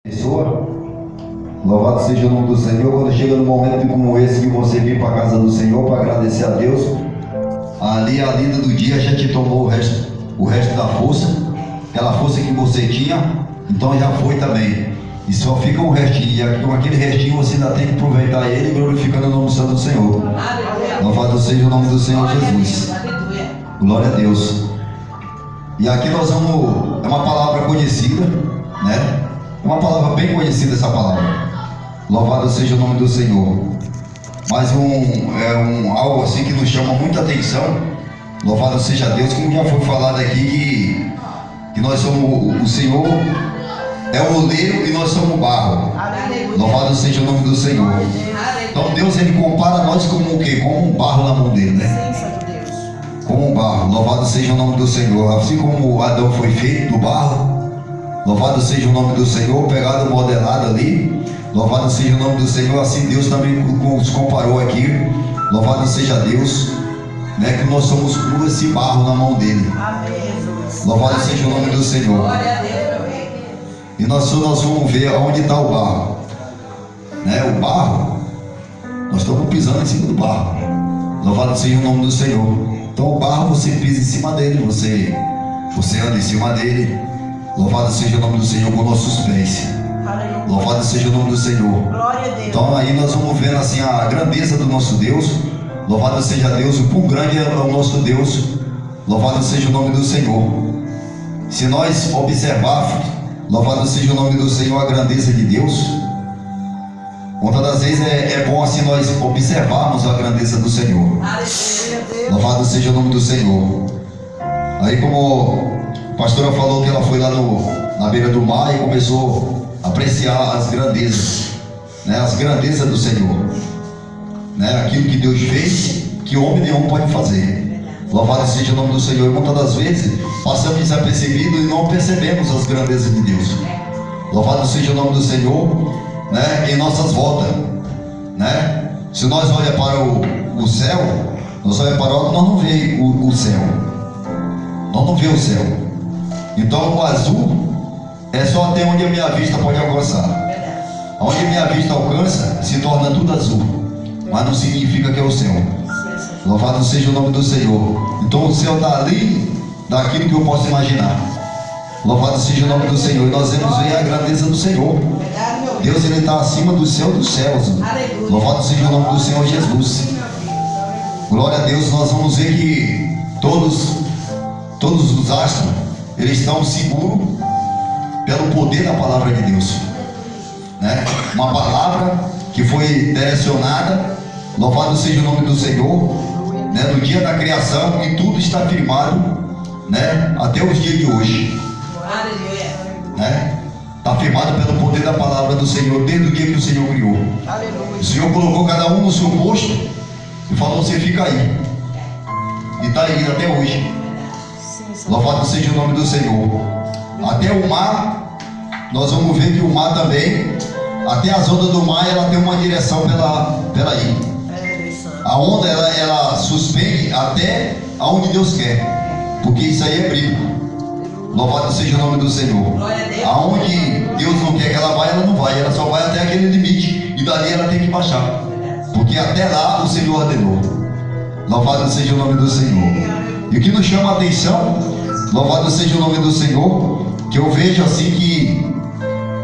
Pessoa, louvado seja o nome do Senhor. Quando chega num momento como esse que você vem para a casa do Senhor para agradecer a Deus, ali a lida do dia já te tomou o resto da força, aquela força que você tinha, então já foi também, e só fica um restinho, e com aquele restinho você ainda tem que aproveitar ele, glorificando o nome santo do Senhor. Louvado seja o nome do Senhor Jesus. Glória a Deus. E aqui nós vamos, é uma palavra conhecida, né? É uma palavra bem conhecida essa palavra. Louvado seja o nome do Senhor. Mas algo assim que nos chama muita atenção. Louvado seja Deus, como já foi falado aqui, que nós somos, o Senhor é o oleiro e nós somos o barro. Louvado seja o nome do Senhor. Então Deus, ele compara nós como o quê? Como um barro na mão dele, né? Como um barro. Louvado seja o nome do Senhor. Assim como Adão foi feito do barro, louvado seja o nome do Senhor, pegado, modelado ali. Louvado seja o nome do Senhor. Assim Deus também nos comparou aqui. Louvado seja Deus, né, que nós somos como esse barro na mão dele. Louvado seja o nome do Senhor. E nós vamos ver onde está o barro, né? O barro, nós estamos pisando em cima do barro. Louvado seja o nome do Senhor. Então o barro, você pisa em cima dele, você anda em cima dele. Louvado seja o nome do Senhor com nossos pés. Louvado seja o nome do Senhor. Então aí nós vamos vendo assim a grandeza do nosso Deus. Louvado seja Deus, o quão grande é o nosso Deus. Louvado seja o nome do Senhor. Se nós observarmos, louvado seja o nome do Senhor, a grandeza de Deus. Muitas das vezes é bom assim nós observarmos a grandeza do Senhor. Louvado seja o nome do Senhor. Aí, como a pastora falou que ela foi lá na beira do mar e começou a apreciar as grandezas, né? As grandezas do Senhor, né? Aquilo que Deus fez, que homem nenhum pode fazer. Louvado seja o nome do Senhor. E muitas das vezes passamos desapercebidos e não percebemos as grandezas de Deus. Louvado seja o nome do Senhor, né? Em nossas voltas, né? Se nós olhamos para o céu, nós olhamos para o alto, nós não vemos o céu. Nós não vemos o céu. Então o azul é só até onde a minha vista pode alcançar. Onde a minha vista alcança, se torna tudo azul, mas não significa que é o céu. Louvado seja o nome do Senhor. Então o céu está ali daquilo que eu posso imaginar. Louvado seja o nome do Senhor. E nós vamos ver a grandeza do Senhor. Deus, ele está acima do céu dos céus. Louvado seja o nome do Senhor Jesus. Glória a Deus. Nós vamos ver que todos os astros, eles estão seguros pelo poder da palavra de Deus, né? Uma palavra que foi direcionada. Louvado seja o nome do Senhor, né? No dia da criação, e tudo está firmado, né? Até os dias de hoje, né? Está firmado pelo poder da palavra do Senhor, desde o dia que o Senhor criou. O Senhor colocou cada um no seu posto e falou: você fica aí. E está aí até hoje. Louvado seja o nome do Senhor. Até o mar, nós vamos ver que o mar também, até as ondas do mar, ela tem uma direção pela ilha. A onda, ela suspende até aonde Deus quer, porque isso aí é brilho. Louvado seja o nome do Senhor. Aonde Deus não quer que ela vá, ela não vai, ela só vai até aquele limite, e dali ela tem que baixar, porque até lá o Senhor ordenou. Louvado seja o nome do Senhor. E o que nos chama a atenção, louvado seja o nome do Senhor, que eu vejo assim que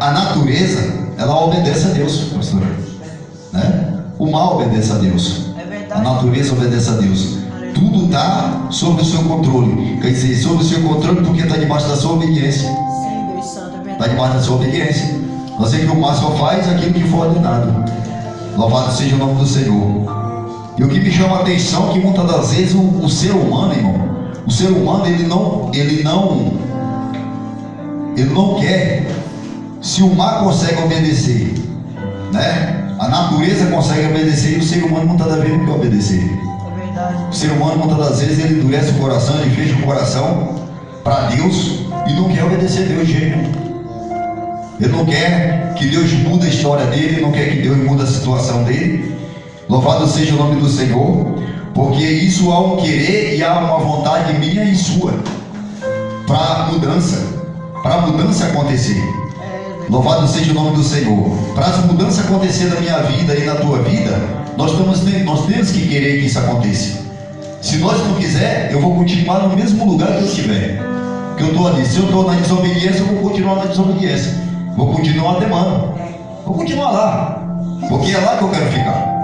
a natureza, ela obedece a Deus, pastor, né? O mal obedece a Deus, a natureza obedece a Deus. Tudo está sob o seu controle. Quer dizer, sob o seu controle porque está debaixo da sua obediência. Está debaixo da sua obediência. Nós sei que o mar só faz aquilo que for ordenado. Louvado seja o nome do Senhor. E o que me chama a atenção é que muitas das vezes o ser humano, irmão, o ser humano, ele não quer. Se o mar consegue obedecer, né? A natureza consegue obedecer, e o ser humano muitas das vezes não quer obedecer. O ser humano muitas das vezes ele endurece o coração, ele fecha o coração para Deus e não quer obedecer a Deus de jeito nenhum. Ele não quer que Deus mude a história dele, ele não quer que Deus mude a situação dele. Louvado seja o nome do Senhor, porque isso há um querer e há uma vontade minha e sua para a mudança acontecer. Louvado seja o nome do Senhor. Para as mudanças acontecer na minha vida e na tua vida, nós temos que querer que isso aconteça. Se nós não quiser, eu vou continuar no mesmo lugar que eu estiver. Que eu estou ali. Se eu estou na desobediência, eu vou continuar na desobediência. Vou continuar temando. Vou continuar lá. Porque é lá que eu quero ficar.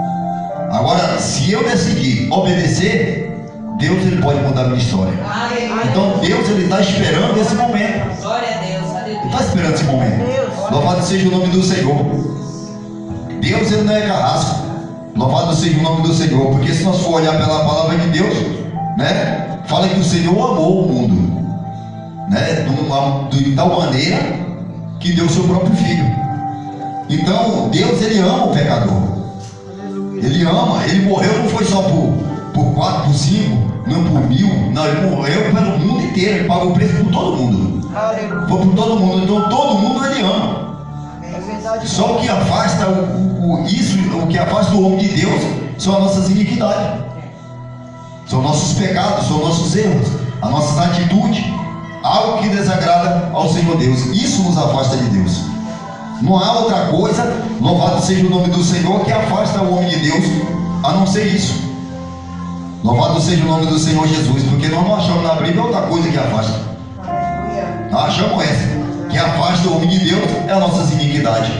Agora, se eu decidir obedecer, Deus ele pode mudar a minha história. Então Deus ele está esperando esse momento. Glória a Deus. Ele está esperando esse momento. Louvado seja o nome do Senhor. Deus ele não é carrasco. Louvado seja o nome do Senhor. Porque se nós for olhar pela palavra de Deus, né, fala que o Senhor amou o mundo, né, de tal maneira que deu o seu próprio filho. Então Deus ele ama o pecador. Ele ama. Ele morreu não foi só por 4, por 5, não por 1000. Não, ele morreu pelo mundo inteiro. Ele pagou o preço por todo mundo. Foi por todo mundo. Então todo mundo ele ama. Só o que afasta o que afasta o homem de Deus são as nossas iniquidades, são nossos pecados, são nossos erros, a nossa atitude, algo que desagrada ao Senhor Deus. Isso nos afasta de Deus. Não há outra coisa, louvado seja o nome do Senhor, que afasta o homem de Deus, a não ser isso. Louvado seja o nome do Senhor Jesus, porque nós não achamos na Bíblia outra coisa que afasta. Nós achamos essa. Que afasta o homem de Deus é as nossas iniquidades.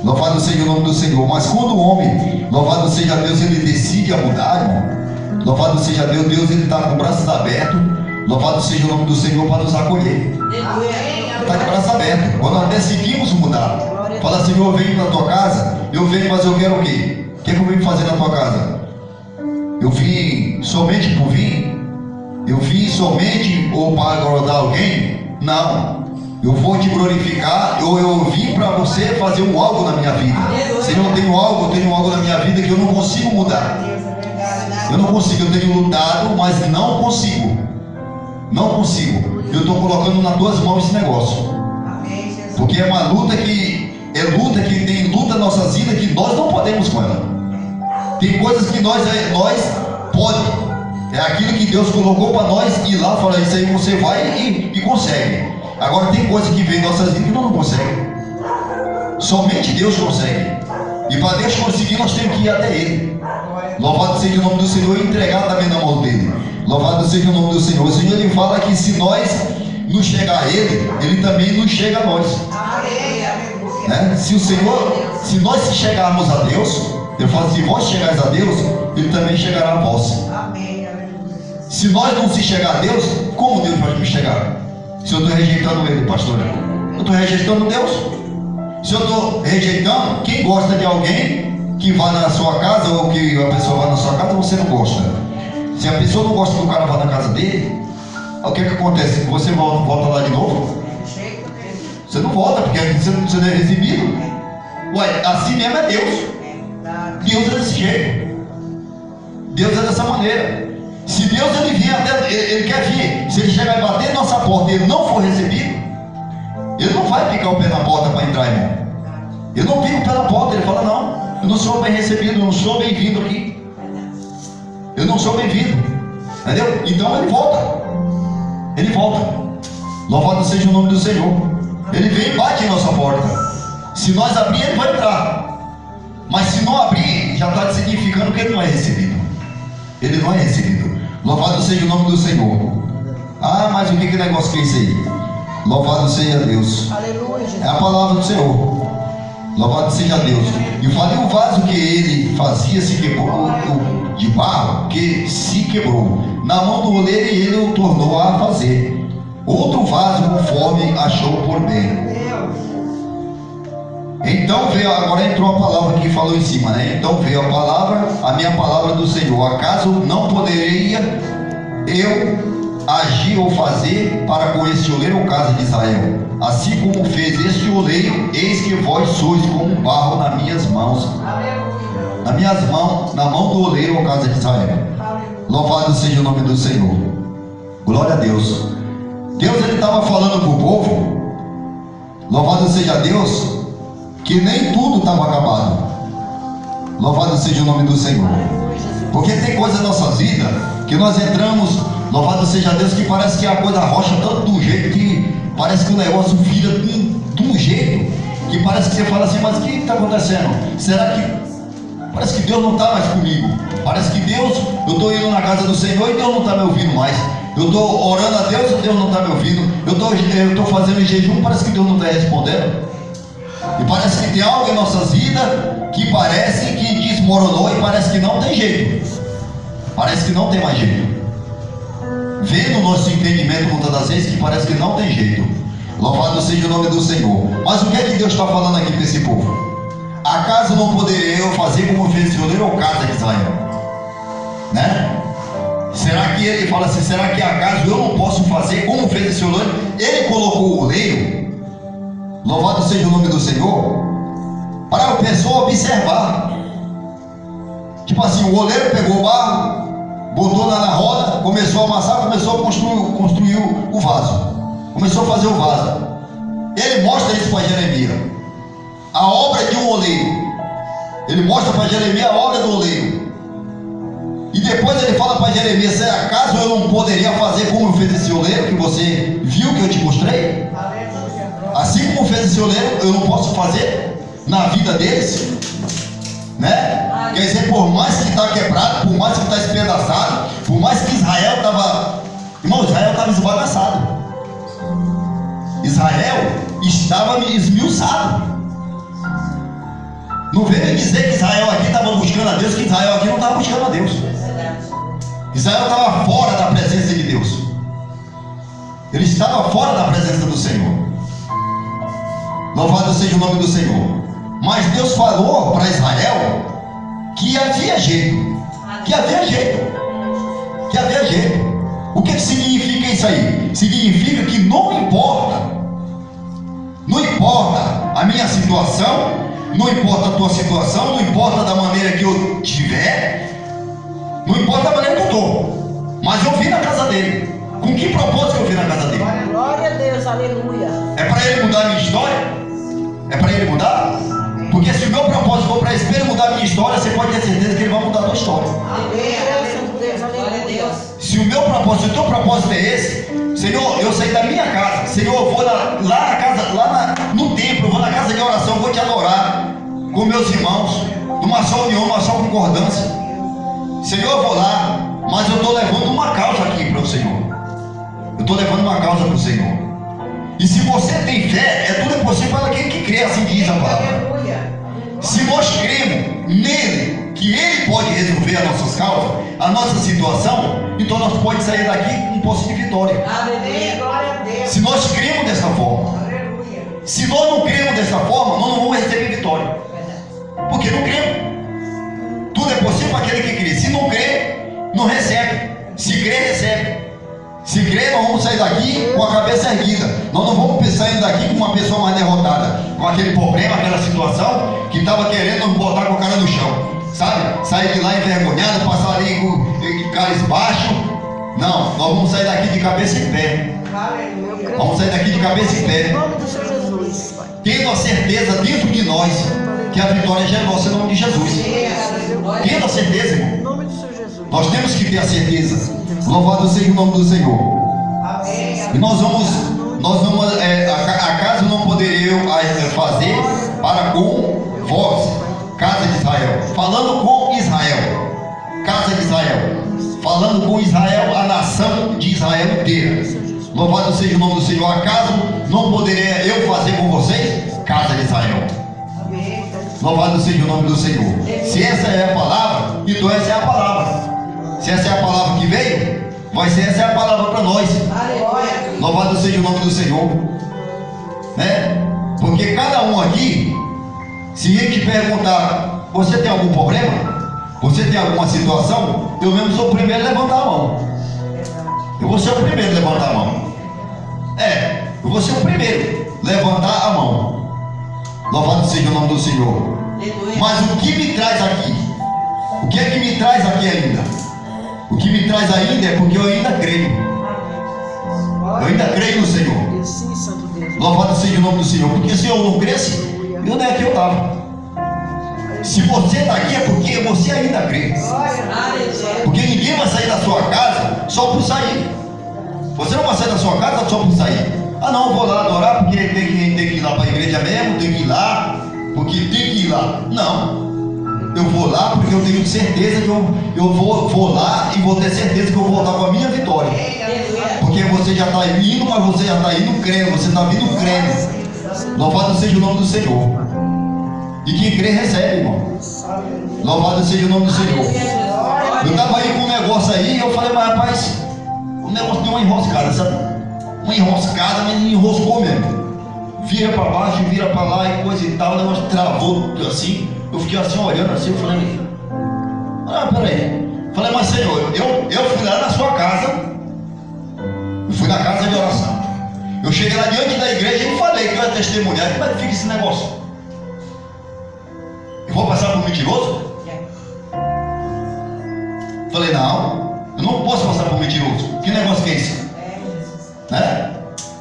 Louvado seja o nome do Senhor. Mas quando o homem, louvado seja Deus, ele decide a mudar, irmão, louvado seja Deus, Deus ele está com braços abertos. Louvado seja o nome do Senhor para nos acolher. Está de braços abertos. Quando nós decidimos mudar, fala, Senhor, eu venho na tua casa, eu venho, mas eu quero o quê? O que é que eu venho fazer na tua casa? Eu vim somente por vir? Eu vim somente ou para agradar alguém? Não. Eu vou te glorificar. Eu vim para você fazer algo na minha vida. Senhor, eu tenho algo na minha vida que eu não consigo mudar. Eu não consigo, eu tenho lutado, mas não consigo. Não consigo. Eu estou colocando nas tuas mãos esse negócio. Porque é uma luta que tem luta nas nossas vidas que nós não podemos com ela. Tem coisas que nós pode. É aquilo que Deus colocou para nós ir lá, falar isso aí você vai e consegue. Agora tem coisa que vem em nossas vidas que nós não conseguimos. Somente Deus consegue. E para Deus conseguir, nós temos que ir até Ele. Louvado seja o nome do Senhor e entregar também na mão dele. Louvado seja o nome do Senhor. O Senhor ele fala que se nós nos chegar a Ele, Ele também nos chega a nós. Né? Se nós se chegarmos a Deus, Ele fala, se vós chegares a Deus, Ele também chegará a vós. Se nós não se chegar a Deus, como Deus vai me chegar? Se eu estou rejeitando Ele, pastor, eu estou rejeitando Deus. Se eu estou rejeitando, quem gosta de alguém que vá na sua casa, ou que a pessoa vá na sua casa, você não gosta. Se a pessoa não gosta que o cara vá na casa dele, o que acontece? Você volta lá de novo? Você não volta, porque você não é recebido. Ué, assim mesmo é Deus. Deus é desse jeito. Deus é dessa maneira. Se Deus ele vier até, ele quer vir. Se ele chegar e bater na nossa porta e ele não for recebido, ele não vai picar o pé na porta para entrar, irmão. Ele não pica o pé na porta, ele fala, não, eu não sou bem recebido, eu não sou bem-vindo aqui. Eu não sou bem-vindo. Entendeu? Então ele volta. Ele volta. Louvado seja o nome do Senhor. Ele vem e bate em nossa porta. Se nós abrir, ele vai entrar. Mas se não abrir, já está significando que ele não é recebido. Ele não é recebido. Louvado seja o nome do Senhor. Ah, mas o que negócio que é isso aí? Louvado seja Deus. Aleluia. É a palavra do Senhor. Louvado seja Deus. E falei o vaso que ele fazia se quebrou, de barro que se quebrou. Na mão do oleiro e ele o tornou a fazer outro vaso conforme achou por bem. Então veio, agora entrou a palavra que falou em cima, né? Então veio a palavra, a minha palavra do Senhor. Acaso não poderia eu agir ou fazer para com este oleiro, ou casa de Israel? Assim como fez este oleiro, eis que vós sois como barro nas minhas mãos. Nas minhas mãos, na mão do oleiro, ou casa de Israel. Louvado seja o nome do Senhor. Glória a Deus. Deus ele estava falando para o povo. Louvado seja Deus, que nem tudo estava acabado. Louvado seja o nome do Senhor. Porque tem coisas na nossa vida que nós entramos, louvado seja Deus, que parece que a coisa rocha tanto do jeito que parece que o negócio vira de um jeito que parece que você fala assim, mas o que está acontecendo? Será que parece que Deus não está mais comigo? Parece que Deus, eu estou indo na casa do Senhor e Deus não está me ouvindo mais. Eu estou orando a Deus e Deus não está me ouvindo. Eu estou fazendo jejum, parece que Deus não está respondendo. E parece que tem algo em nossas vidas que parece que desmoronou e parece que não tem jeito. Parece que não tem mais jeito. Vendo o nosso entendimento muitas das vezes que parece que não tem jeito. Louvado seja o nome do Senhor. Mas o que é que Deus está falando aqui para esse povo? Acaso não poderia eu fazer como fez o oleiro ou casa de Israel? Né? Será que ele fala assim, será que acaso eu não posso fazer como fez esse oleiro? Ele colocou o oleiro, louvado seja o nome do Senhor, para a pessoa observar. Tipo assim, o oleiro pegou o barro, botou na roda, começou a amassar, começou a construir o vaso. Começou a fazer o vaso. Ele mostra isso para Jeremias, a obra de um oleiro. Ele mostra para Jeremias a obra do oleiro. E depois ele fala para Jeremias, se acaso eu não poderia fazer como fez esse oleiro, que você viu que eu te mostrei? Assim como fez esse oleiro, eu não posso fazer na vida deles? Né? Quer dizer, por mais que está quebrado, por mais que está espedaçado, por mais que Israel estava... Irmão, Israel estava esbagaçado. Israel estava esmiuçado. Não veio dizer que Israel aqui estava buscando a Deus, que Israel aqui não estava buscando a Deus. Israel estava fora da presença de Deus. Ele estava fora da presença do Senhor. Louvado seja o nome do Senhor. Mas Deus falou para Israel que havia jeito. Que havia jeito. Que havia jeito. O que significa isso aí? Significa que não importa a minha situação, não importa a tua situação, não importa da maneira que eu estiver, não importa da maneira que eu estou, mas eu vim na casa dele. Com que propósito eu vim na casa dele? Glória a Deus, aleluia. É para ele mudar a minha história? É para ele mudar? Porque se o meu propósito for para ele mudar a minha história, você pode ter certeza que ele vai mudar a tua história. Se o meu propósito, se o teu propósito é esse, Senhor, eu saí da minha casa, Senhor, eu vou lá na casa, no templo, eu vou na casa de oração, eu vou te adorar com meus irmãos, numa só união, numa só concordância. Senhor, eu vou lá, mas eu estou levando uma causa aqui para o Senhor. Eu estou levando uma causa para o Senhor. E se você tem fé, tudo é possível para aquele que crê, assim diz a palavra. Se nós cremos nele, que ele pode resolver as nossas causas, a nossa situação, então nós podemos sair daqui com um poço de vitória. Se nós cremos dessa forma. Se nós não cremos dessa forma, nós não vamos receber vitória. Porque não cremos. Tudo é possível para aquele que crê. Se não crê, não recebe. Se crê, recebe. Se crê, nós vamos sair daqui com a cabeça erguida. Nós não vamos sair daqui com uma pessoa mais derrotada, com aquele problema, aquela situação que estava querendo nos botar com a cara no chão, sabe? Sair de lá envergonhado, passar ali com caras baixos. Não, nós vamos sair daqui de cabeça em pé. Vamos sair daqui de cabeça em pé, tendo a certeza dentro de nós que a vitória já é nossa em nome de Jesus. Tendo a certeza, irmão. Nós temos que ter a certeza. Louvado seja o nome do Senhor. E nós vamos acaso não poderia eu fazer para com vós, casa de Israel, falando com Israel, casa de Israel, falando com Israel, a nação de Israel inteira. Louvado seja o nome do Senhor. Acaso não poderia eu fazer com vocês, casa de Israel? Louvado seja o nome do Senhor. Se essa é a palavra, então essa é a palavra. Se essa é a palavra que veio, vai ser essa é a palavra para nós. Louvado seja o nome do Senhor, né? Porque cada um aqui, se ele te perguntar, você tem algum problema? Você tem alguma situação? Eu mesmo sou o primeiro a levantar a mão. Eu vou ser o primeiro a levantar a mão. Eu vou ser o primeiro a levantar a mão. Louvado seja o nome do Senhor. Mas o que me traz aqui? O que é que me traz aqui ainda? O que me traz ainda é porque eu ainda creio. Eu ainda creio no Senhor. Louvado seja o nome do Senhor. Porque se eu não cresce, eu não é que eu estava. Se você está aqui é porque você ainda crê. Porque ninguém vai sair da sua casa só por sair. Você não vai sair da sua casa só por sair. Ah não, eu vou lá adorar porque tem que ir lá para a igreja mesmo, tem que ir lá, porque tem que ir lá. Não, eu vou lá porque eu tenho certeza que eu vou lá e vou ter certeza que eu vou voltar com a minha vitória. Porque você já está indo, mas você já está indo crendo, você está vindo crendo. Louvado seja o nome do Senhor. E quem crê recebe, irmão. Louvado seja o nome do Senhor. Eu estava aí com um negócio aí e eu falei, mas rapaz, o negócio deu uma enroscada, sabe? Uma enroscada, mas enroscou mesmo. Vira para baixo, vira para lá e coisa e tal, o negócio travou assim. Eu fiquei assim olhando assim, eu falei, peraí. Falei, mas Senhor, eu fui lá na sua casa, eu fui na casa de oração. Eu cheguei lá diante da igreja e falei que eu ia testemunhar. Como é que fica esse negócio? Eu vou passar por mentiroso? Falei, não, eu não posso passar por mentiroso. Que negócio que é esse? Né?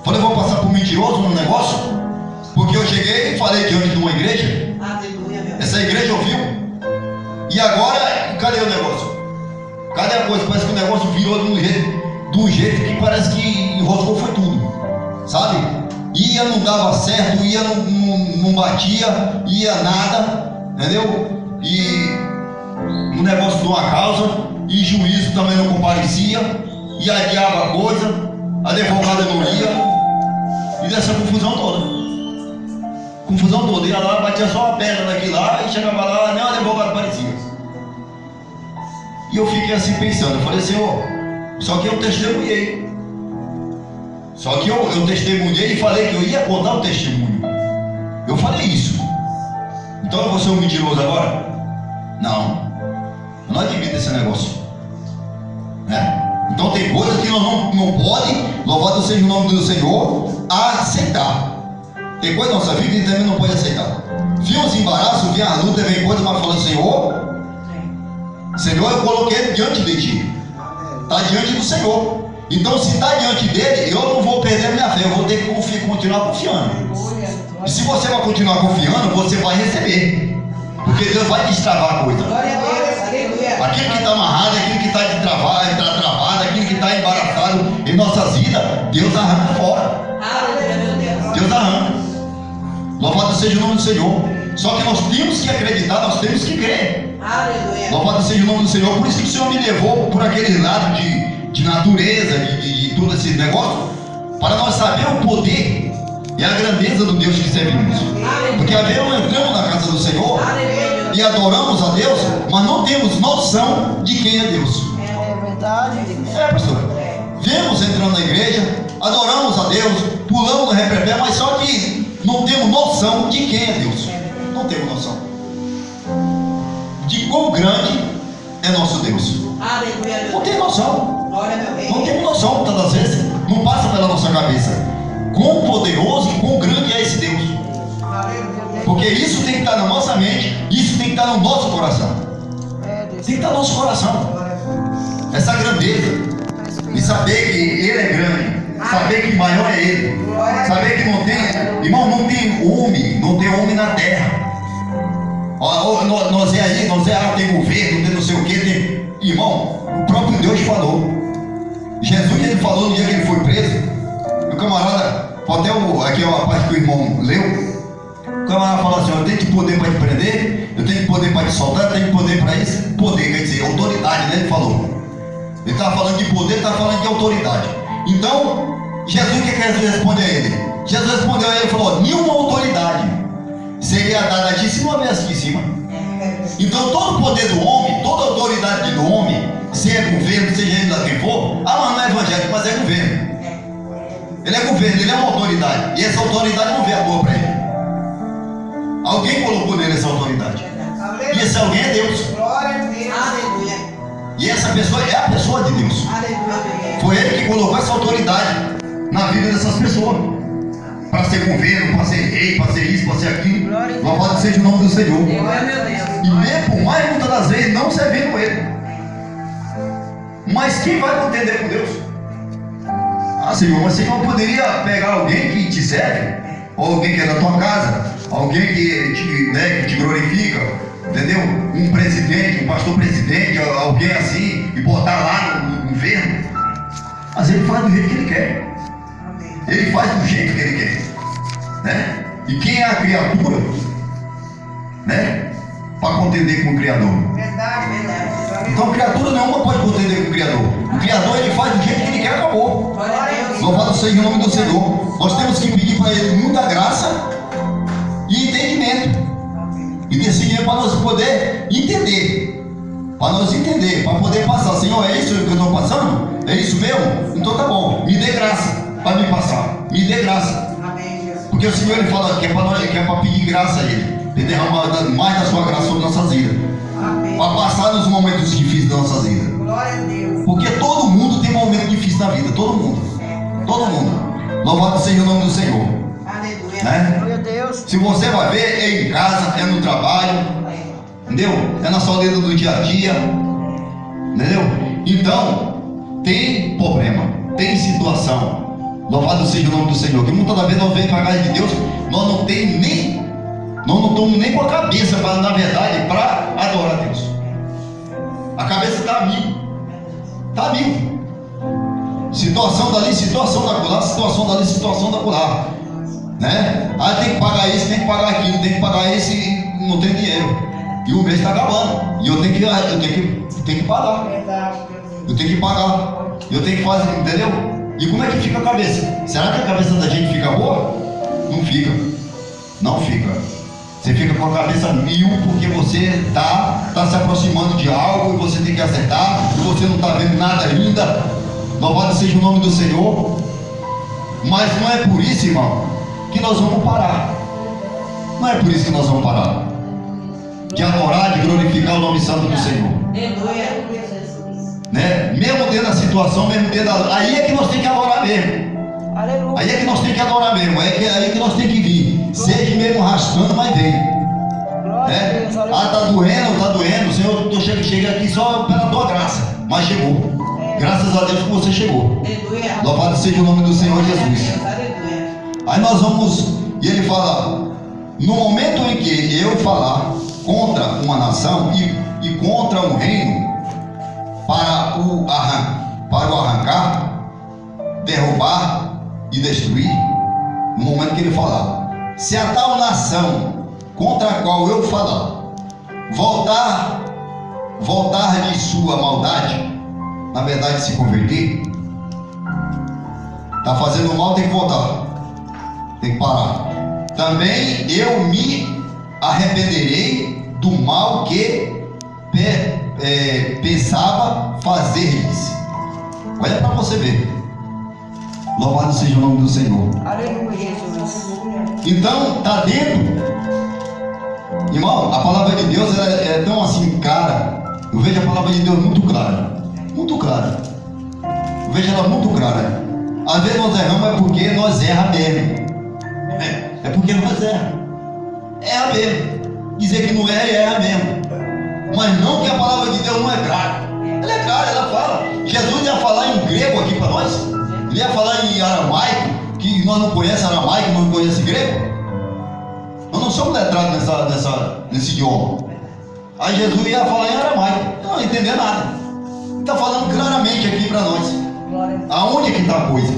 Falei, eu vou passar por mentiroso no negócio? Porque eu cheguei e falei diante de uma igreja. Essa igreja ouviu. E agora, cadê o negócio? Cadê a coisa? Parece que o negócio virou de um jeito que parece que enroscou foi tudo. Sabe? Ia, não dava certo, ia, não batia, ia nada, entendeu? E um negócio de uma causa, e juízo também não comparecia, e adiava a coisa, a advogada não ia, e dessa confusão toda. Confusão toda, ia lá, batia só uma pedra daqui lá, e chegava lá, nem o advogado aparecia. E eu fiquei assim pensando, eu falei, Senhor, só que eu testemunhei. Só que eu testemunhei e falei que eu ia contar o testemunho. Eu falei isso. Então eu vou ser um mentiroso agora? Não. Eu não admito esse negócio. Então tem coisas que nós não podemos, louvado seja o nome do Senhor, aceitar. Tem coisa na nossa vida que também não pode aceitar. Vinha os embaraços, vinha a luta, vem coisa, mas falando, Senhor, eu coloquei diante de ti. Está diante do Senhor. Então, se está diante dele, eu não vou perder a minha fé, eu vou ter que continuar confiando. E se você vai continuar confiando, você vai receber. Porque Deus vai destravar a coisa. Aquilo que está amarrado, aquilo que está travado, aquilo que está embaraçado em nossas vidas, Deus arranca fora. Deus arranca. Louvado seja o nome do Senhor. Só que nós temos que acreditar, nós temos que crer. Louvado seja o nome do Senhor. Por isso que o Senhor me levou por aquele lado de natureza, de todo esse negócio, para nós saber o poder e a grandeza do Deus que servimos. Porque às vezes nós entramos na casa do Senhor e adoramos a Deus, mas não temos noção de quem é Deus. É verdade. Pastor. Vemos entrando na igreja, adoramos a Deus, pulamos no repreendente, mas só que não temos noção de quem é Deus. Não temos noção de quão grande é nosso Deus. Não tem noção. Não temos noção, muitas das vezes, não passa pela nossa cabeça quão poderoso e quão grande é esse Deus. Porque isso tem que estar na nossa mente, isso tem que estar no nosso coração. Tem que estar no nosso coração. Essa grandeza, e saber que Ele é grande, saber que maior é Ele, saber que não tem, irmão, não tem homem na terra. Nós é aí, tem governo, tem não sei o que, tem. Irmão, o próprio Deus falou. Jesus, ele falou no dia que ele foi preso. O camarada, até aqui é uma parte que o irmão leu. O camarada falou assim: eu tenho poder para te prender, eu tenho poder para te soltar, eu tenho poder para isso. Poder, quer dizer, autoridade, né? Ele falou. Ele estava falando de poder, estava falando de autoridade. Então, Jesus, o que Jesus responde a ele? Jesus respondeu a ele e falou: nenhuma autoridade seria dada a ti se não houvesse aqui em cima. Então todo o poder do homem, toda a autoridade do homem, seja governo, seja ele lá quem for, mas não é evangélico, mas é governo. Ele é governo, ele é uma autoridade. E essa autoridade não vem à toa para ele. Alguém colocou nele essa autoridade. E esse alguém é Deus. E essa pessoa é a pessoa de Deus. Foi ele que colocou essa autoridade na vida dessas pessoas. Para ser governo, para ser rei, para ser isso, para ser aquilo. Louvado seja o nome do Senhor. E mesmo, por mais muitas das vezes, não servindo Ele. Mas quem vai contender com Deus? Senhor, mas você não poderia pegar alguém que te serve? Ou alguém que é da tua casa? Alguém que te glorifica? Entendeu? Um presidente, um pastor presidente, alguém assim, e botar lá no governo. Mas ele faz do jeito que ele quer. Ele faz do jeito que ele quer, né? E quem é a criatura, né? Para contender com o Criador. Verdade, verdade. Então criatura nenhuma pode contender com o Criador. O Criador ele faz do jeito que ele quer, acabou. Glória a Deus. Louvado seja o nome do Senhor. Nós temos que pedir para Ele muita graça e entendimento. E decidir para nós poder entender. Para nós entender, para poder passar. Senhor, é isso que eu estou passando? É isso mesmo? Então tá bom. Me dê graça para me passar. Me dê graça. Amém, Jesus. Porque o Senhor ele fala que é para pedir graça a Ele. Ele derramar mais da sua graça sobre nossas vidas. Amém. Para passar nos momentos difíceis da nossas vidas. Glória a Deus. Porque todo mundo tem momento difícil na vida. Todo mundo. Todo mundo. Louvado seja o nome do Senhor. Aleluia. Né? Glória a Deus. Se você vai ver, é em casa, é no trabalho. Entendeu? É na sua vida do dia a dia. Entendeu? Então, tem problema. Tem situação. Louvado seja o nome do Senhor. Que muitas das vezes nós vemos para a casa de Deus, nós não temos nem. Nós não estamos nem com a cabeça, na verdade, para adorar a Deus. A cabeça está a mil. Está a mil. Situação dali, situação da colar, situação dali, situação da colar. Né? Ah, tem que pagar isso, tem que pagar aquilo, tem que pagar esse e não tem dinheiro. E o mês está acabando. E eu tenho que pagar. Verdade. Eu tenho que pagar. Eu tenho que fazer, entendeu? E como é que fica a cabeça? Será que a cabeça da gente fica boa? Não fica. Não fica. Você fica com a cabeça mil porque você está se aproximando de algo e você tem que acertar e você não está vendo nada ainda. Louvado seja o nome do Senhor. Mas não é por isso, irmão, que nós vamos parar. Não é por isso que nós vamos parar de adorar, de glorificar o nome santo do Senhor. Aleluia. Né? Mesmo dentro da situação, mesmo dentro da... Aí é que nós temos que adorar mesmo. Aleluia. Aí é que nós temos que adorar mesmo. Aí que nós temos que vir. Seja mesmo arrastando, mas vem. Glória a Deus. Né? Ah, tá doendo. Senhor, eu cheguei aqui só pela tua graça. Mas chegou. Graças a Deus que você chegou. Aleluia. Louvado seja o nome do Senhor Jesus. Aleluia. Aí nós vamos, e ele fala, no momento em que eu falar contra uma nação e contra um reino, para o arrancar, derrubar e destruir, no momento que ele falar, se a tal nação contra a qual eu falar voltar de sua maldade, na verdade se converter, está fazendo mal, tem que voltar, tem que parar. Também eu me arrependerei do mal que pensava fazer-lhes. Olha para você ver. Louvado seja o nome do Senhor. Aleluia, Jesus. Então, está dentro. Irmão, a palavra de Deus é tão assim clara. Eu vejo a palavra de Deus muito clara. Muito clara. Eu vejo ela muito clara. Às vezes nós erramos é porque nós erramos mesmo. É porque nós erramos. Erra mesmo. Dizer que não erra mesmo. Mas não que a palavra de Deus não é clara. Ela é clara, ela fala. Jesus ia falar em grego aqui para nós. Ele ia falar em aramaico, que nós não conhecemos aramaico, não conhecemos grego. Nós não somos letrados nesse idioma. Aí Jesus ia falar em aramaico. Não entender nada. Ele está falando claramente aqui para nós. Aonde é que está a coisa?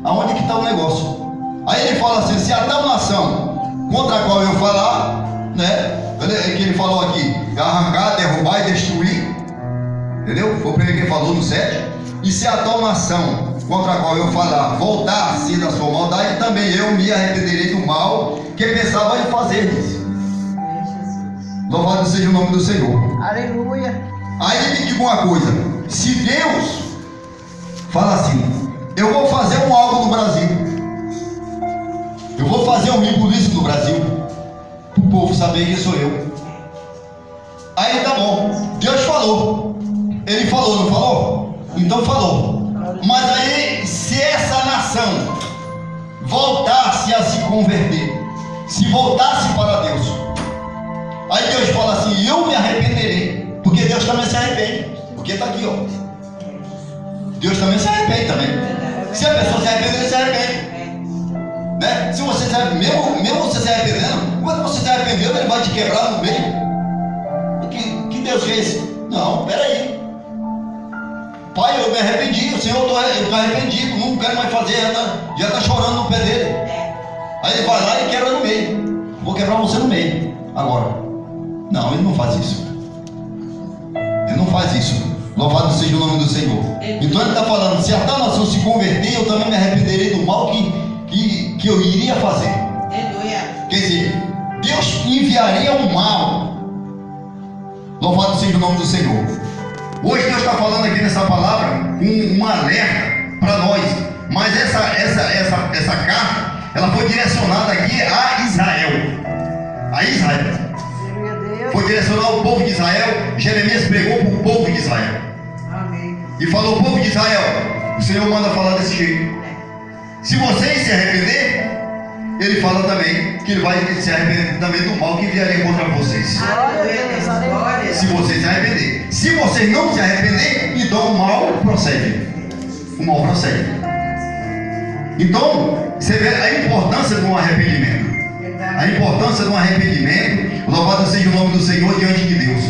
Aonde é que está o negócio? Aí ele fala assim, se a tal nação contra a qual eu falar, né? Que ele falou aqui, arrancar, derrubar e destruir. Entendeu? Foi o primeiro que ele falou no 7. E se a tal nação contra a qual eu falar voltar-se da sua maldade, também eu me arrependerei do mal que pensava em fazer. Louvado seja o nome do Senhor. Aleluia. Aí me diga uma coisa, se Deus fala assim, eu vou fazer um algo no Brasil, eu vou fazer um ribuliço no Brasil, para o povo saber que sou eu. Aí tá bom, Deus falou, ele falou, não falou? Então falou. Mas aí, se essa nação voltasse a se converter, se voltasse para Deus, aí Deus fala assim, eu me arrependerei, porque Deus também se arrepende, porque está aqui, ó. Deus também se arrepende também. Se a pessoa se arrepender, ele se arrepende. Né? Se você se arrepende, mesmo você se arrependendo, quando você se arrependeu, ele vai te quebrar no meio. Que Deus é esse? Não, peraí. Pai, eu me arrependi, o Senhor está arrependido, não quero mais fazer, já está chorando no pé dele. Aí ele vai lá e quebra no meio. Vou quebrar você no meio, agora. Não, ele não faz isso. Ele não faz isso. Louvado seja o nome do Senhor. Então ele está falando, se a tal nação se converter, eu também me arrependerei do mal que eu iria fazer. Quer dizer, Deus enviaria um mal. Louvado seja o nome do Senhor. Hoje Deus está falando aqui nessa palavra um alerta para nós. Mas essa carta, ela foi direcionada aqui a Israel. A Israel. Foi direcionada ao povo de Israel. Jeremias pregou para o povo de Israel. Amém. E falou: povo de Israel, o Senhor manda falar desse jeito. Se vocês se arrepender, ele fala também que ele vai se arrepender também do mal que viria contra vocês. Se vocês se arrepender. Se vocês não se arrepender, então o mal procede. O mal procede. Então, você vê a importância de um arrependimento. A importância de um arrependimento. Louvado seja o nome do Senhor diante de Deus.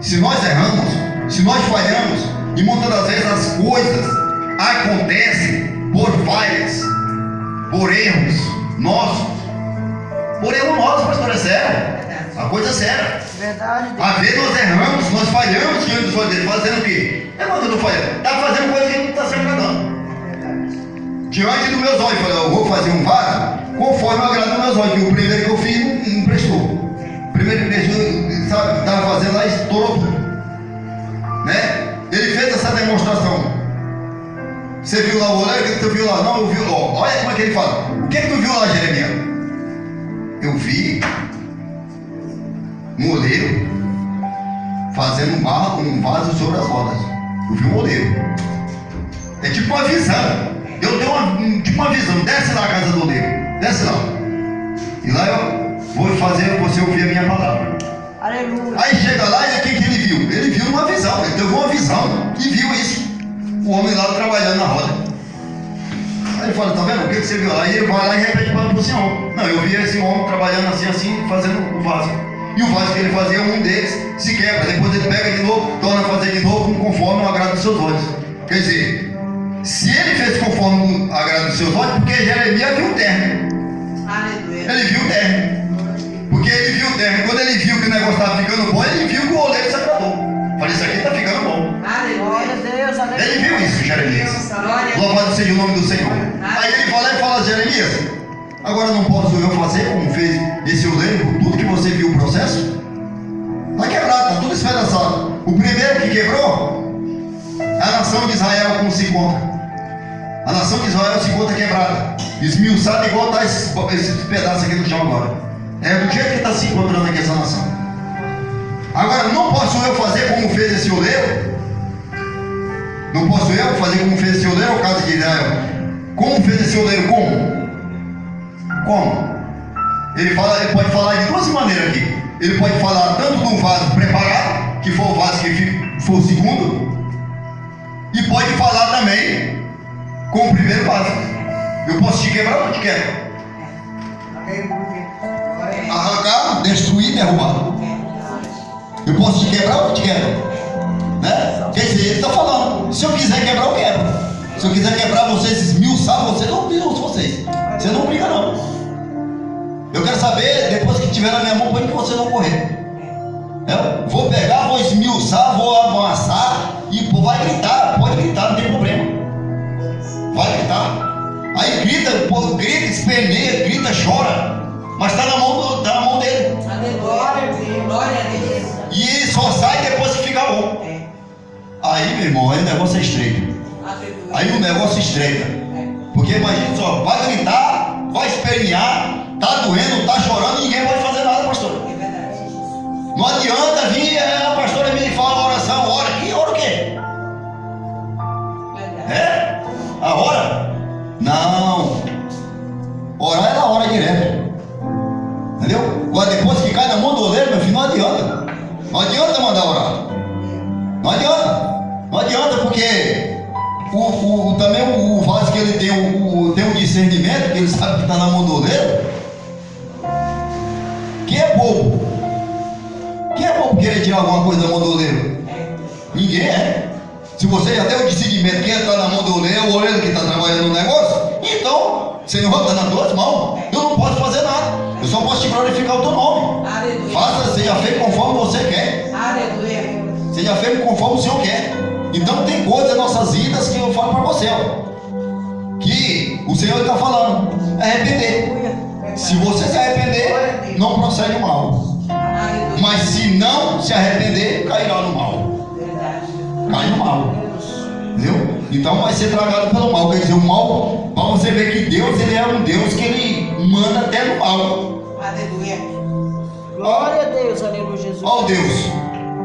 Se nós erramos, se nós falhamos, e muitas das vezes as coisas acontecem por falhas, por erros nossos. Por erro nosso, pastor, é sério. A coisa é séria. Verdade. Às vezes nós erramos, nós falhamos diante dos olhos dele, fazendo o quê? É quando eu estou falhando. Está fazendo coisa que não está se agradando. Diante dos meus olhos, eu falei: eu vou fazer um vaso conforme o agrado dos meus olhos, que o primeiro que eu fiz não prestou. O primeiro que prestou, sabe, estava fazendo lá e estourou tudo. Né? Ele fez essa demonstração. Você viu lá o oleiro? O que tu viu lá? Não, eu vi. Ó, olha como é que ele fala. O que tu viu lá, Jeremias? Eu vi um oleiro fazendo um vaso sobre as rodas. Eu vi um oleiro. É tipo uma visão. Eu tenho tipo uma visão. Desce lá a casa do oleiro. Desce lá. E lá eu vou fazer você ouvir a minha palavra. Aleluia. Aí chega lá e o que ele viu? Ele viu uma visão. Ele teve uma visão e viu isso. O homem lá trabalhando na roda. Aí ele fala: tá vendo? O que você viu lá? Aí ele vai lá e repete para o senhor. Não, eu vi esse homem trabalhando assim, fazendo o vaso. E o vaso que ele fazia, um deles se quebra. Depois ele pega de novo, torna a fazer de novo conforme o agrado dos seus olhos. Quer dizer, se ele fez conforme o agrado dos seus olhos, porque Jeremias viu o término. Aleluia. Ele viu o término. Porque ele viu o término. Quando ele viu que o negócio estava ficando bom, ele viu que o oleiro se agradou. Falei: isso aqui está ficando bom. Glória a Deus. Aleluia. Ele viu isso, Jeremias. Louvado seja o nome do Senhor. Aí ele vai lá e fala: Jeremias, agora não posso eu fazer como fez esse oleiro, tudo que você viu o processo? Está quebrado, está tudo espedaçado. O primeiro que quebrou, a nação de Israel como se encontra. A nação de Israel se encontra quebrada, esmiuçada, igual está esses pedaços aqui no chão agora. É do jeito que está se encontrando aqui essa nação. Agora, não posso eu fazer como fez esse oleiro? Não posso eu fazer como fez esse oleiro, o caso de Israel? Como fez esse oleiro? Como? Como? Ele pode falar de duas maneiras aqui. Ele pode falar tanto de um vaso preparado, que foi o vaso que foi o segundo, e pode falar também com o primeiro vaso. Eu posso te quebrar ou não te quebro? Arrancar, destruir, derrubar. Eu posso te quebrar ou não te quebro? Né? Quer dizer, ele está falando: se eu quiser quebrar, eu quebro. Se eu quiser quebrar vocês, esmiuçar vocês, eu esmiuço vocês. Você não briga, não. Eu quero saber, depois que tiver na minha mão, para que você não correr. Eu vou pegar, vou esmiuçar, vou amassar e vai gritar. Pode gritar, não tem problema. Vai gritar. Aí grita, grita, esperneia, grita, chora. Mas está na mão dele. Glória a Deus. Glória a Deus. E ele só sai depois que fica bom. Aí, meu irmão, aí o negócio é estreito. Aí o negócio estreita. Porque imagina só, vai gritar, vai espernear, tá doendo, tá chorando, ninguém pode fazer nada, pastor. Não adianta vir, a pastora me fala oração, ora aqui, ora o quê? É? A hora? Não. Orar é na hora direto. Entendeu? Agora depois que cai na mão do oleiro, meu filho, não adianta. Não adianta mandar orar. Não adianta. Não adianta, porque também o vaso que ele tem um discernimento, que ele sabe que está na mão do oleiro. Quem é bobo? Quem é bobo querer tirar alguma coisa da mão do oleiro? Ninguém é. Se você já tem o discernimento, quem está na mão do oleiro, o oleiro que está trabalhando no negócio, então, Senhor, está nas tuas mãos. Eu não posso fazer nada. Eu só posso te glorificar o teu nome. Aleluia. Faça, seja feito conforme você quer. Aleluia. Seja feito conforme o Senhor quer. Então tem coisas em nossas vidas que eu falo para você, ó, que o Senhor está falando. Arrepender. Se você se arrepender, não procede o mal. Aleluia. Mas se não se arrepender, cairá no mal. Verdade. Cai no mal. Entendeu? Então vai ser tragado pelo mal. Quer dizer, o mal, para você ver que Deus, ele é um Deus que ele manda até no mal. Aleluia. Glória a Deus, aleluia, Jesus. Ó o Deus.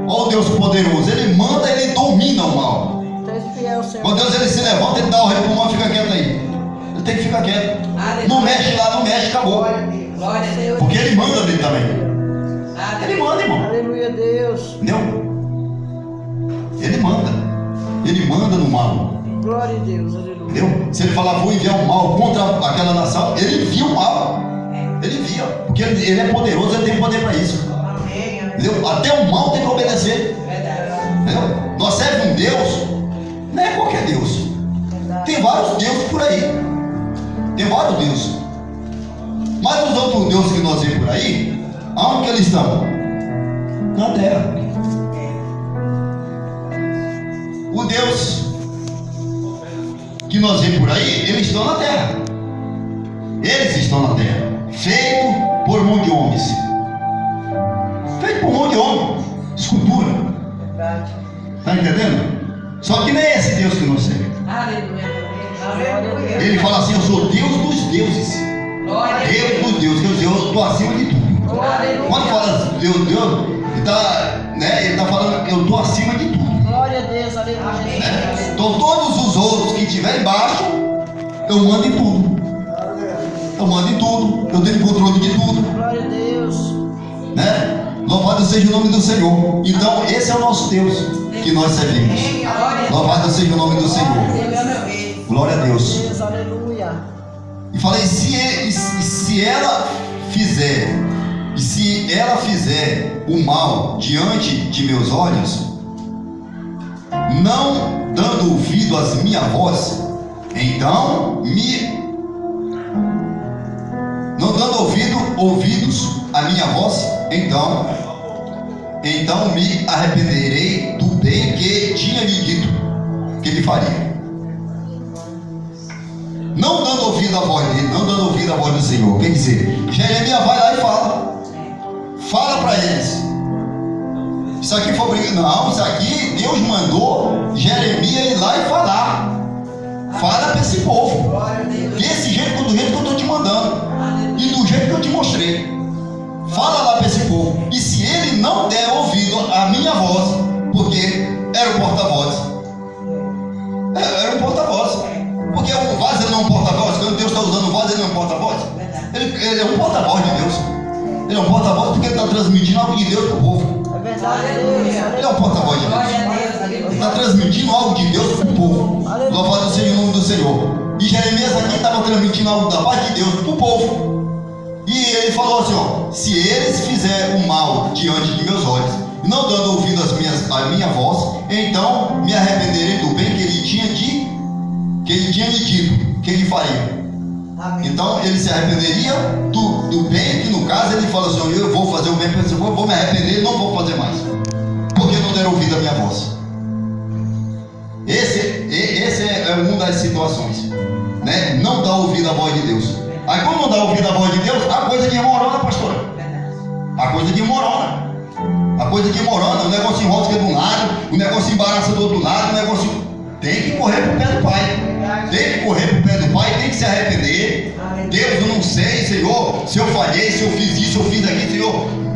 Ó o Deus poderoso. Ele manda, ele domina o mal. Seja fiel, Senhor. Quando Deus ele se levanta, ele dá o rei pro mal, fica quieto aí. Ele tem que ficar quieto. Aleluia. Não mexe lá, não mexe, acabou. Glória a Deus. Glória a Deus. Porque ele manda dele também. Ele Aleluia. manda, irmão. Aleluia, Deus. Entendeu? Ele manda. Ele manda no mal. Glória a Deus, aleluia. Entendeu? Se ele falar, vou enviar o mal contra aquela nação, ele envia o mal. Ele envia. Porque ele é poderoso, ele tem poder para isso. Amém. Entendeu? Até o mal tem que obedecer. Verdade. Entendeu? Nós servemos um Deus, não é qualquer Deus. Tem vários deuses por aí. Tem vários deuses. Mas os outros deuses que nós vemos por aí, aonde que eles estão? Na terra. O Deus que nós vemos por aí, eles estão na terra. Eles estão na terra. Feito por mão de homens. Feito por mão de homem. Escultura. Verdade. Está entendendo? Só que não é esse Deus que nós servimos. Aleluia. Aleluia. Ele fala assim, eu sou Deus dos deuses. Glória a Deus Deus. dos deuses. Quer dizer, eu estou acima de tudo. Aleluia. Quando fala Deus, ele está falando que eu estou acima de tudo. Glória a Deus, aleluia, Amém. Jesus. Então todos os outros que estiverem embaixo, eu mando em tudo. Eu mando em tudo. Eu tenho controle de tudo. Glória a Deus. Né? Louvado seja o nome do Senhor. Então esse é o nosso Deus que nós servimos. Amém. Glória a Deus. Louvado seja o nome do Senhor. Deus é meu rei. Glória a Deus. Deus, aleluia. E falei, se ela fizer o mal diante de meus olhos, não dando ouvido às minhas vozes, então não dando ouvidos à minha voz, então me arrependerei do bem que tinha lhe dito que lhe faria. Não dando ouvido à voz dele, não dando ouvido à voz do Senhor. Quer dizer, Jeremias vai lá e fala para eles. Isso aqui foi obrigado. Não, isso aqui Deus mandou Jeremias ir lá e falar. Fala para esse povo. Glória a Deus. Desse jeito, do jeito que eu estou te mandando. Aleluia. E do jeito que eu te mostrei. Fala lá para esse povo. E se ele não der ouvido à minha voz, porque era o porta-voz. Era um porta-voz. Porque o vaso ele não é um porta-voz. Quando Deus está usando o vaso, ele não é um porta-voz. Verdade. Ele é um porta-voz de Deus. Ele é um porta-voz porque ele está transmitindo algo de Deus para o povo. É verdade, Deus. Ele é Aleluia. um porta-voz de Deus. Glória a Deus. Ele Aleluia. está transmitindo algo de Deus para o povo. Louvado seja o nome do Senhor. E Jeremias aqui estava transmitindo algo da parte de Deus para o povo. E ele falou assim, ó, se eles fizerem o mal diante de meus olhos, não dando ouvido à minha voz, então me arrependerei do bem que ele tinha lhe dito, que ele faria. Amém. Então ele se arrependeria do bem, que no caso ele fala assim, eu vou fazer o bem para esse povo, vou me arrepender, não vou fazer mais, porque não deram ouvido à minha voz. Esse é uma das situações, né? Não dá ouvido à voz de Deus. Aí quando não dá ouvido à voz de Deus, a coisa desmorona, pastora. Verdade. A coisa desmorona. A coisa desmorona, o negócio enrosca de um lado, o negócio embaraça do outro lado, o negócio tem que correr pro pé do Pai. Tem que correr pro pé do Pai, tem que se arrepender. Deus, eu não sei, Senhor, se eu falhei, se eu fiz isso, se eu fiz aquilo,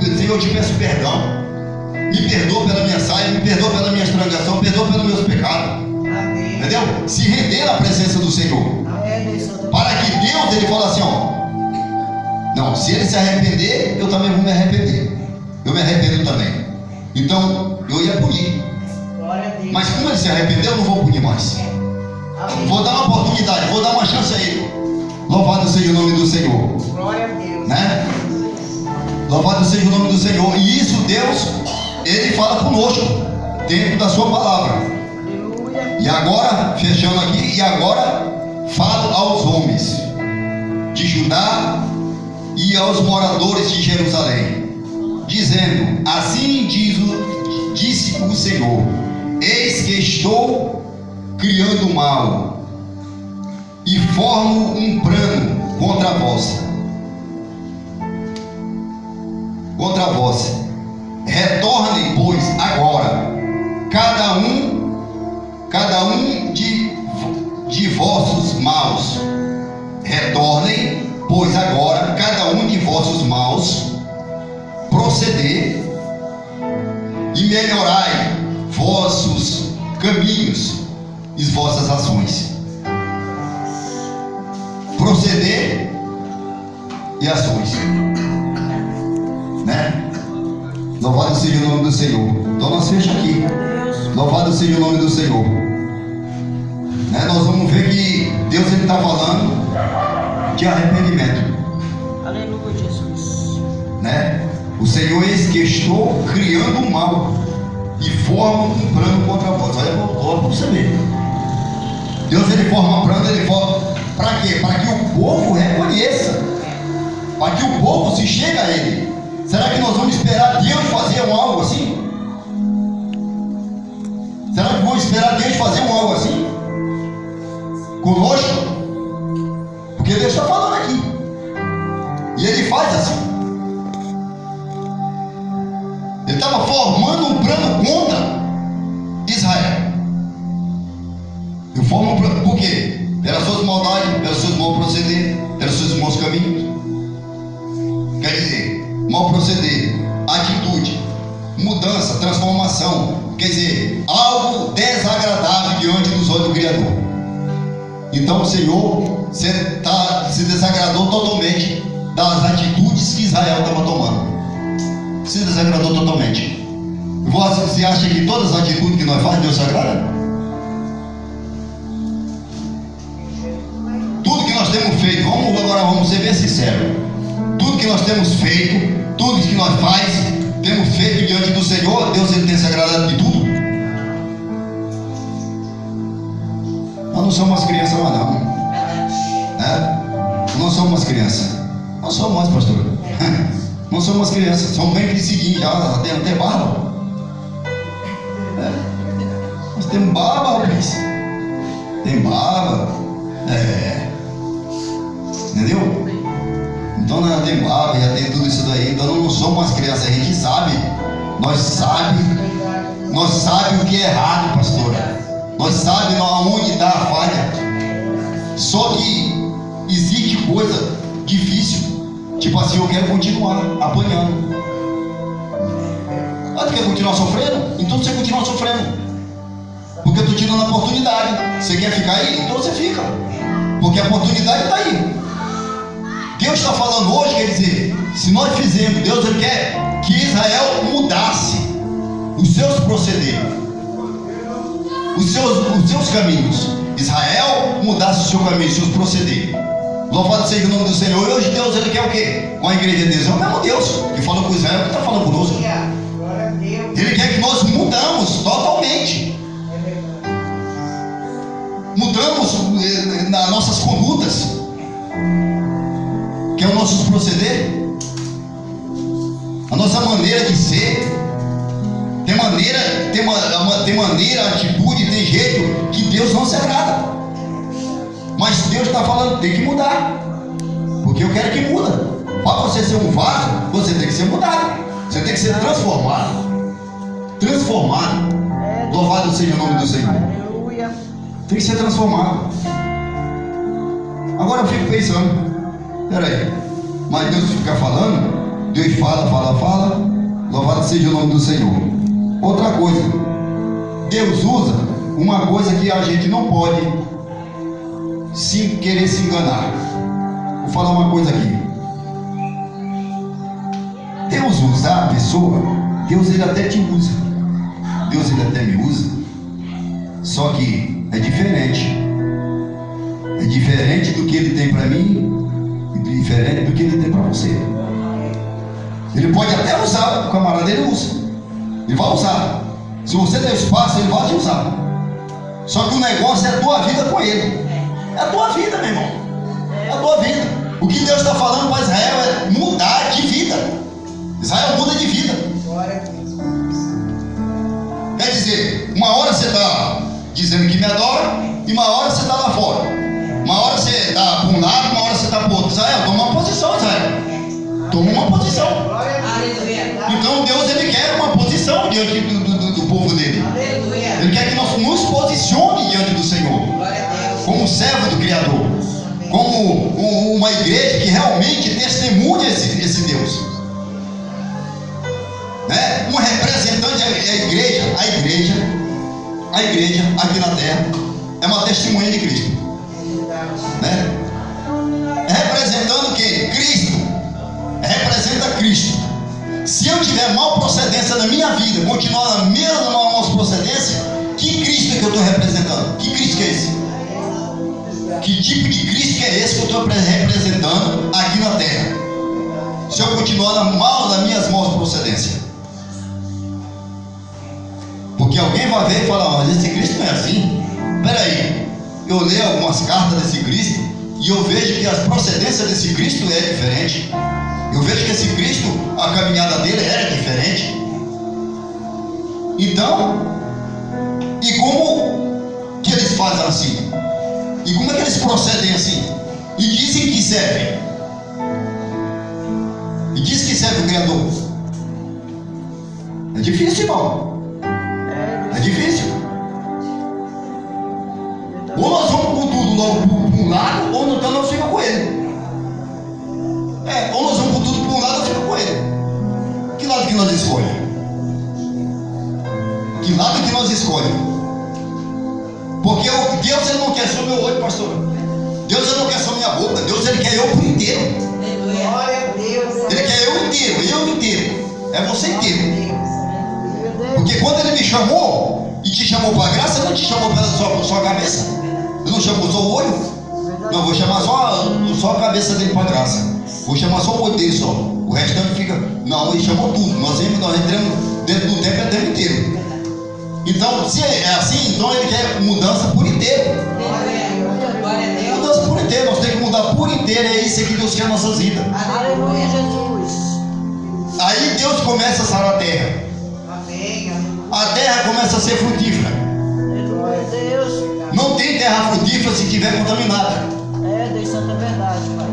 Senhor, eu te peço perdão. Me perdoa pela minha saia, me perdoa pela minha estrangação, perdoa pelos meus pecados. Amém. Entendeu? Se render à presença do Senhor. Amém, Santo. Para que Deus, ele fala assim, ó. Não, se ele se arrepender, eu também vou me arrepender. Eu me arrependo também. Então, eu ia punir. Glória a Deus. Mas como ele se arrependeu, eu não vou punir mais. Amém. Vou dar uma oportunidade, vou dar uma chance a ele. Louvado seja o nome do Senhor. Glória a Deus. Né? Louvado seja o nome do Senhor. E isso Deus, ele fala conosco dentro da sua palavra. Aleluia. Aleluia. E agora, fechando aqui, e agora falo aos homens de Judá e aos moradores de Jerusalém, dizendo: assim disse o Senhor: eis que estou criando mal e formo um plano contra vós. Retornem, pois, agora, cada um de vossos maus. Retornem, pois, agora, cada um de vossos maus, proceder e melhorai vossos caminhos e vossas ações. Proceder e ações, né? Louvado seja o nome do Senhor. Então nós fechamos aqui. Louvado seja o nome do Senhor, né? Nós vamos ver que Deus está falando de arrependimento. Aleluia, Jesus. Né? O Senhor eis que estou criando um mal e forma um plano contra vós. Olha para você ver. Deus ele forma um plano, ele forma para quê? Para que o povo reconheça, para que o povo se chegue a ele. Será que nós vamos esperar Deus fazer algo assim? Será que vamos esperar Deus fazer algo assim conosco? Porque Deus está falando aqui e ele faz assim. Ele estava formando um plano contra Israel. Ele forma um plano, por quê? Pelas suas maldades, pelos seus maus proceder, pelos seus maus caminhos. Quer dizer, mau proceder, atitude, mudança, transformação. Quer dizer, algo desagradável diante dos olhos do Criador. Então o Senhor se desagradou totalmente das atitudes que Israel estava tomando. Se desagradou totalmente. Você acha que todas as atitudes que nós fazemos, Deus se agrada? Tudo que nós temos feito, vamos ser bem sinceros. Tudo que nós temos feito, tudo que nós temos feito diante do Senhor, Deus ele tem se agradado de tudo. Nós não somos umas crianças mais não, né? Não somos umas crianças. Nós somos mais, pastor. Não somos umas crianças, somos bem crescidinhos já, tem barba. Nós temos barba, rapaz. Tem barba. Entendeu? Então nós já temos barba, já tem tudo isso daí. Então não somos umas crianças, a gente sabe. Nós sabe o que é errado, pastor. Nós sabemos aonde está a falha. Só que existe coisa difícil. Tipo assim, eu quero continuar apanhando. Ah, tu quer continuar sofrendo? Então você continua sofrendo. Porque eu estou te dando a oportunidade. Você quer ficar aí? Então você fica. Porque a oportunidade está aí. Deus está falando hoje, quer dizer, se nós fizermos, Deus ele quer que Israel mudasse os seus procederes, os seus caminhos. Israel mudasse o seu caminho, os seus procederes. Louvado seja o nome do Senhor. E hoje Deus ele quer o quê? Com a igreja de Deus, é o mesmo Deus que falou com Israel, que está falando conosco. Ele quer que nós mudamos totalmente. Mudamos nas nossas condutas, que é o nosso proceder, a nossa maneira de ser. Tem maneira, atitude, tem jeito que Deus não se agrada. Mas Deus está falando, tem que mudar. Porque eu quero que muda. Para você ser um vaso, você tem que ser mudado. Você tem que ser transformado. Louvado seja o nome do Senhor. Aleluia. Tem que ser transformado. Agora eu fico pensando, peraí, mas Deus fica falando, Deus fala, louvado seja o nome do Senhor. Outra coisa, Deus usa uma coisa que a gente não pode querer se enganar. Vou falar uma coisa aqui. Deus usa a pessoa, Deus ele até te usa, Deus ele até me usa, só que é diferente. É diferente do que ele tem para mim e diferente do que ele tem para você. Ele pode até usar, o camarada ele usa. Ele vai usar. Se você der espaço, ele vai te usar. Só que o negócio é a tua vida com Ele. É a tua vida, meu irmão. É a tua vida. O que Deus está falando para Israel é mudar de vida. Israel muda de vida. Glória a Deus. Quer dizer, uma hora você está dizendo que me adora e uma hora você está lá fora. Uma hora você está para um lado, uma hora você está para o outro. Israel, toma uma posição, Israel. Toma uma posição. Glória a Deus. Aleluia. Então Deus, Ele quer uma posição diante do povo dele. Aleluia. Ele quer que nós nos posicione diante do Senhor, Glória a Deus. como servo do Criador, como uma igreja que realmente testemunha esse Deus, né? Um representante a igreja aqui na terra é uma testemunha de Cristo, né? Representando quem? Cristo. Representa Cristo. Se eu tiver mal procedência na minha vida, continuar na mesma mal procedência, que Cristo é que eu estou representando? Que Cristo que é esse? Que tipo de Cristo que é esse que eu estou representando aqui na terra? Se eu continuar nas minhas maus procedências. Porque alguém vai ver e falar, mas esse Cristo não é assim. Peraí, eu leio algumas cartas desse Cristo e eu vejo que as procedências desse Cristo é diferente. Eu vejo que esse Cristo, a caminhada dele era diferente. Então, e como que eles fazem assim? E como é que eles procedem assim? E dizem que servem. E diz que serve o Criador. É difícil, irmão. É difícil. Ou nós vamos com tudo logo para um lado, ou então nós ficamos com ele. Ou nós vamos com tudo para um lado, ou ficamos com ele. Que lado que nós escolhemos? Que lado que nós escolhemos? Porque Deus, Ele não quer só meu olho, pastor. Deus, Ele não quer só minha boca. Deus, Ele quer eu por inteiro. Aleluia. Glória a Deus. Ele quer eu inteiro. É você inteiro. Deus. Porque quando Ele me chamou e te chamou para a graça, Ele não te chamou pela sua cabeça. Ele não chamou só o olho. Não, vou chamar só a cabeça dele para a graça. Vou chamar só o olho dele só. O restante fica. Não, Ele chamou tudo. Nós entramos dentro do tempo, é o tempo inteiro. Então, se é assim, então Ele quer mudança por inteiro. Glória a Deus. Mudança por inteiro. Nós temos que mudar por inteiro. É isso que Deus quer nas nossas vidas. Aleluia, Jesus. Aí Deus começa a sarar a terra. Amém. A terra começa a ser frutífera. Glória a Deus. Não tem terra frutífera se estiver contaminada. Deus, santa verdade, Pai.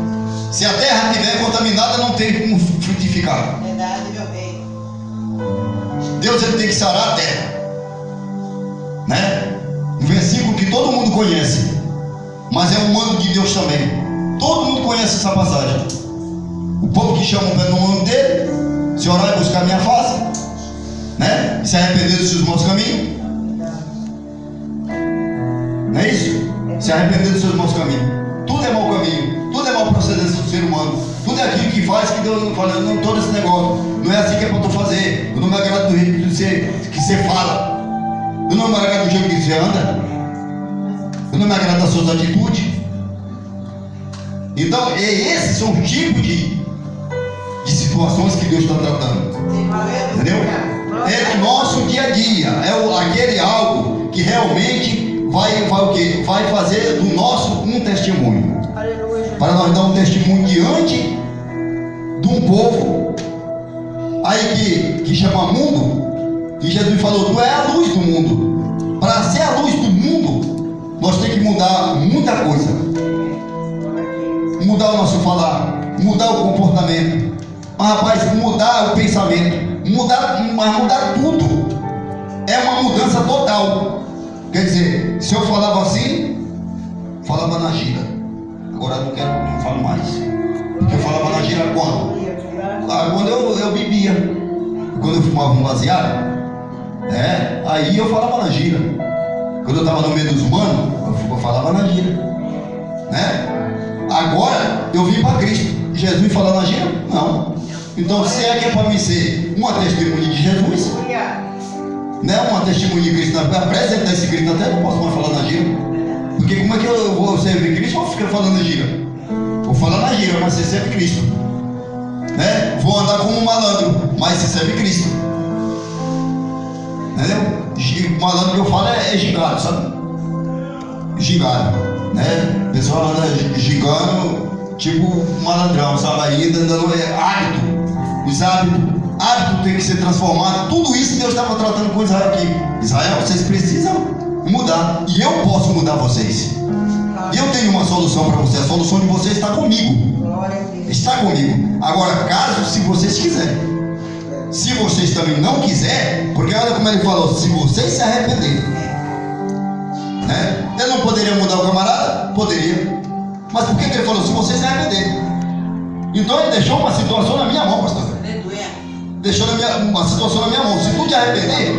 Se a terra estiver contaminada, não tem como frutificar. Verdade, meu bem. Deus, Ele tem que sarar a terra, né? Um versículo que todo mundo conhece, mas é um mando de Deus também. Todo mundo conhece essa passagem. O povo que chama no nome dele, se orar e buscar a minha face, né? E se arrepender dos seus maus caminhos. Não é isso? Se arrepender dos seus maus caminhos. Tudo é mau caminho, tudo é mau procedência do ser humano. Tudo é aquilo que faz que Deus não fala, não, todo esse negócio. Não é assim que é para tu fazer. Eu não me agrado do jeito que você fala. Eu não me agrado do jeito que você anda. Eu não me agrado das suas atitudes. Então, esses são os tipos de situações que Deus está tratando. Entendeu? É o nosso dia a dia. É aquele algo que realmente vai o quê? Vai fazer do nosso um testemunho. Aleluia. Para nós dar um testemunho diante de um povo aí que chama mundo. E Jesus falou, tu é a luz do mundo. Para ser a luz do mundo, nós temos que mudar muita coisa. Mudar o nosso falar, mudar o comportamento. Mas rapaz, mudar o pensamento, mas mudar tudo. É uma mudança total. Quer dizer, se eu falava assim, falava na gira. Agora não falo mais. Porque eu falava na gira quando? Quando eu bebia. Quando eu fumava um baseado, aí eu falava na gira. Quando eu estava no meio dos humanos, eu falava na gira, né? Agora eu vim para Cristo. Jesus fala na gira? Não. Então, se é que é para mim ser uma testemunha de Jesus, né? Uma testemunha de Cristo, apresentar esse Cristo até não posso mais falar na gira. Porque como é que eu vou servir Cristo ou ficar falando na gira? Vou falar na gira, mas você serve Cristo, né? Vou andar como um malandro, mas você serve Cristo. Entendeu? O malandro que eu falo é gigante, sabe? gingado, né? O pessoal anda gingando, tipo malandrão, sabe? Aí dando hábito, os hábitos tem que ser transformado. Tudo isso Deus estava tratando com Israel aqui. Israel, vocês precisam mudar, e eu posso mudar vocês. E eu tenho uma solução para vocês. A solução de vocês está comigo. Glória a Deus. Está comigo. Agora, caso se vocês quiserem, se vocês também não quiserem, porque olha como ele falou, se vocês se arrependerem, né? Ele não poderia mudar o camarada? Poderia. Mas por que ele falou, se vocês se arrependerem? Então ele deixou uma situação na minha mão, pastor. Aleluia. Deixou uma situação na minha mão. Se tu te arrepender,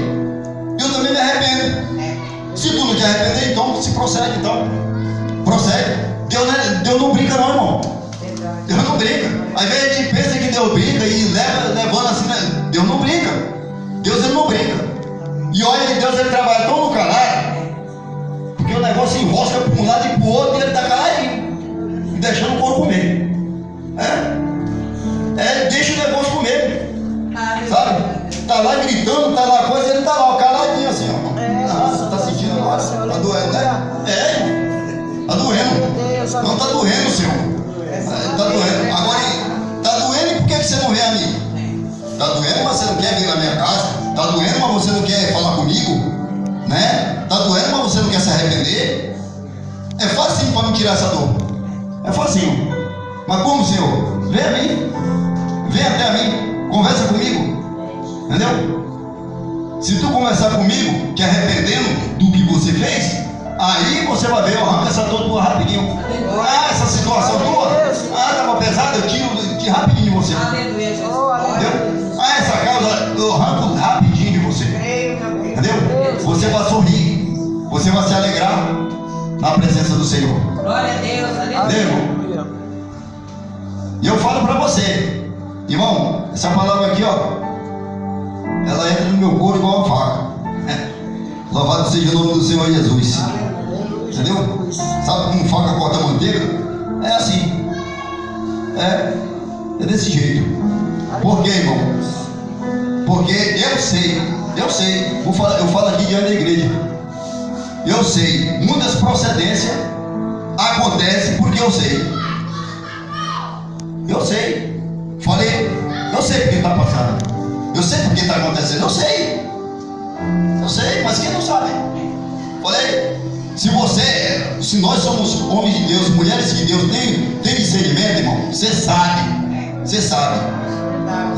eu também me arrependo. Se tu não te arrepender, então se procede, então. Procede. Deus não brinca não, irmão. Verdade. Deus não brinca. Às vezes a gente pensa que Deus brinca e levando assim, né? Deus não brinca. Deus ele não brinca. E olha que Deus ele trabalha tão no calado, porque o negócio enrosca para um lado e para o outro e ele está caladinho, deixando o corpo comer. Deixa o negócio comer. Sabe? Tá lá gritando, tá lá coisa, ele tá lá, caladinho assim, ó. Você tá sentindo agora? Tá doendo, né? Tá doendo. Não tá doendo, Senhor. Tá doendo. Agora, tá doendo e por que você não vem a mim? Tá doendo, mas você não quer vir na minha casa? Tá doendo, mas você não quer falar comigo? Né? Tá doendo, mas você não quer se arrepender? É facinho para me tirar essa dor. É facinho. Mas como, Senhor? Vem a mim. Vem até a mim. Conversa comigo. Entendeu? Se tu conversar comigo, te arrependendo do que você fez, aí você vai ver, eu arranco essa dor tua rapidinho. Essa situação tua, estava pesada, eu tiro rapidinho de você. Aleluia, Jesus. Entendeu? Essa causa, eu arranco rapidinho de você. Creio, meu Deus. Entendeu? Você vai sorrir, você vai se alegrar na presença do Senhor. Glória a Deus. Aleluia. Entendeu? E eu falo para você, irmão, essa palavra aqui, ó, ela entra no meu corpo igual uma faca. Louvado seja o nome do Senhor Jesus. Entendeu? Sabe como faca corta manteiga? É assim. É desse jeito. Por quê, irmão? Porque eu sei. Eu falo aqui diante da igreja. Eu sei. Muitas procedências acontecem porque eu sei. Eu sei. Falei. Eu sei porque está passando. Eu sei porque está acontecendo. Eu sei, mas quem não sabe? Falei, se nós somos homens de Deus, mulheres de Deus, tem discernimento, irmão, você sabe.